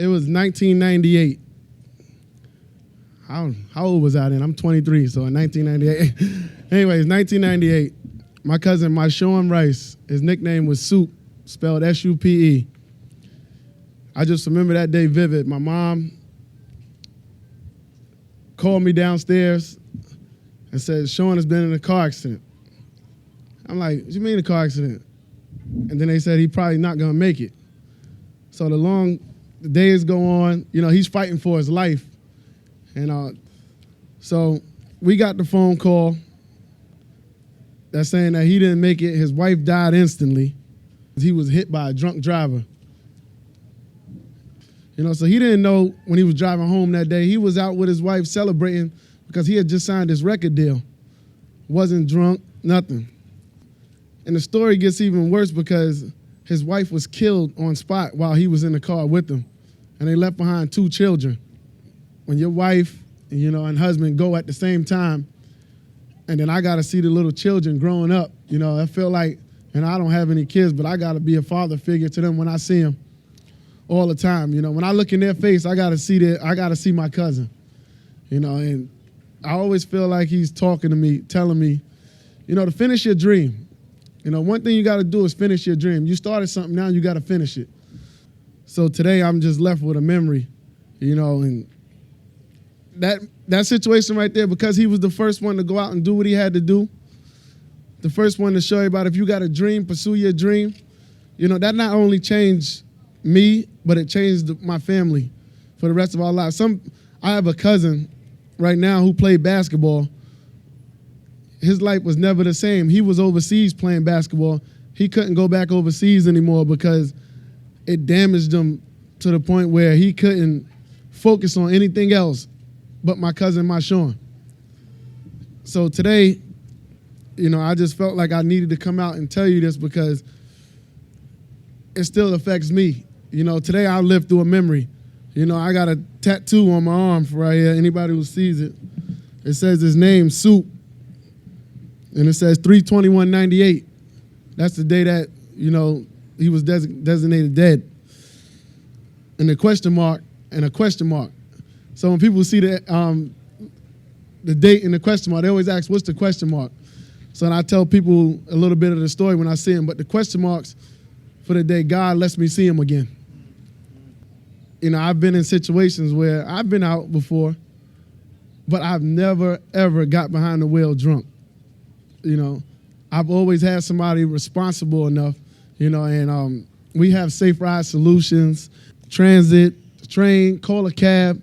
It was 1998. How old was I then? I'm 23, so in 1998. Anyways, 1998. My cousin Myshaun Rice, his nickname was Soup, spelled S-U-P-E. I just remember that day vivid. My mom called me downstairs and said, Sean has been in a car accident. I'm like, what you mean a car accident? And then they said he probably not gonna make it. So the days go on, he's fighting for his life. And so we got the phone call that's saying that he didn't make it. His wife died instantly. He was hit by a drunk driver. So he didn't know when he was driving home that day. He was out with his wife celebrating because he had just signed his record deal. Wasn't drunk, nothing. And the story gets even worse because his wife was killed on spot while he was in the car with them. And they left behind 2 children. When your wife, and husband go at the same time, and then I got to see the little children growing up, I feel like, and I don't have any kids, but I got to be a father figure to them when I see them all the time. When I look in their face, I got to see my cousin, and I always feel like he's talking to me, telling me, to finish your dream. One thing you got to do is finish your dream. You started something, now you got to finish it. So today I'm just left with a memory, and that situation right there, because he was the first one to go out and do what he had to do, the first one to show you about if you got a dream, pursue your dream, that not only changed me, but it changed my family for the rest of our lives. I have a cousin right now who played basketball. His life was never the same. He was overseas playing basketball. He couldn't go back overseas anymore because it damaged him to the point where he couldn't focus on anything else but my cousin Myshaun. So today, I just felt like I needed to come out and tell you this because it still affects me. Today I lived through a memory. I got a tattoo on my arm right here. Anybody who sees it, it says his name, Soup, and it says 3/21/98. That's the day that, he was designated dead. And a question mark and a question mark. So when people see the date and the question mark, they always ask, what's the question mark? So then I tell people a little bit of the story when I see them, but the question marks for the day God lets me see him again. I've been in situations where I've been out before, but I've never, ever got behind the wheel drunk. I've always had somebody responsible enough, and we have safe ride solutions, transit, train, call a cab,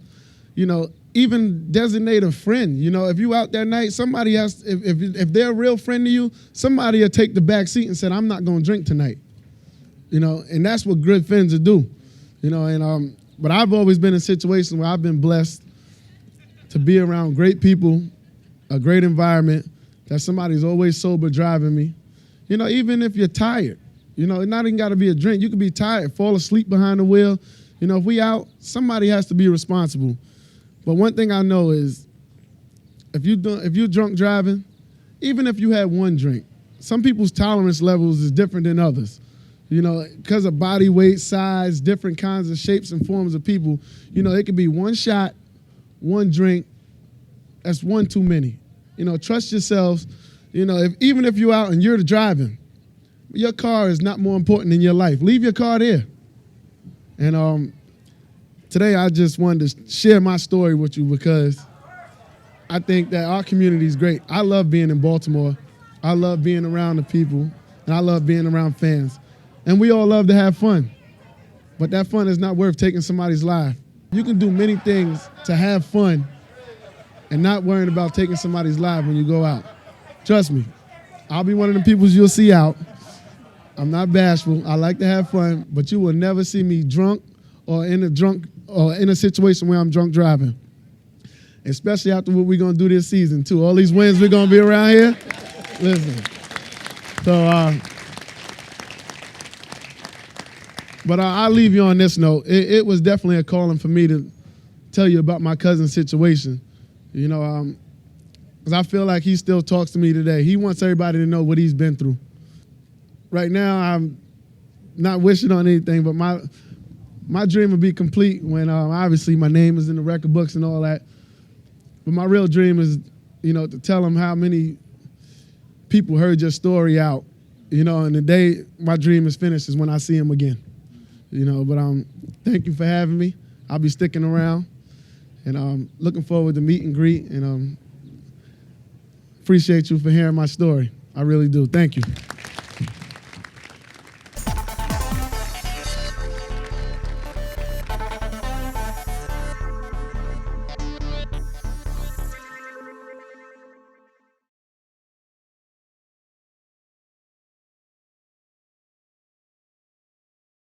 even designate a friend. If you out that night, somebody has, if they're a real friend to you, somebody will take the back seat and say, I'm not gonna drink tonight. And that's what good friends will do. But I've always been in situations where I've been blessed to be around great people, a great environment, that somebody's always sober driving me. Even if you're tired, it not even gotta be a drink. You could be tired, fall asleep behind the wheel. If we out, somebody has to be responsible. But one thing I know is if you're drunk driving, even if you had one drink, some people's tolerance levels is different than others. Because of body weight, size, different kinds of shapes and forms of people, it could be one shot, one drink, that's one too many. Trust yourselves. Even if you're out and you're driving, your car is not more important than your life. Leave your car there. And today I just wanted to share my story with you because I think that our community is great. I love being in Baltimore. I love being around the people, and I love being around fans. And we all love to have fun, but that fun is not worth taking somebody's life. You can do many things to have fun and not worrying about taking somebody's life when you go out. Trust me, I'll be one of the people you'll see out. I'm not bashful. I like to have fun, but you will never see me drunk or in a situation where I'm drunk driving. Especially after what we're gonna do this season too. All these wins we're gonna be around here. Listen. So, but I'll leave you on this note. It was definitely a calling for me to tell you about my cousin's situation. Because I feel like he still talks to me today. He wants everybody to know what he's been through. Right now, I'm not wishing on anything, but my dream will be complete when obviously my name is in the record books and all that. But my real dream is, to tell them how many people heard your story out, and the day my dream is finished is when I see them again. But thank you for having me. I'll be sticking around, and I'm looking forward to meet and greet, and appreciate you for hearing my story. I really do. Thank you.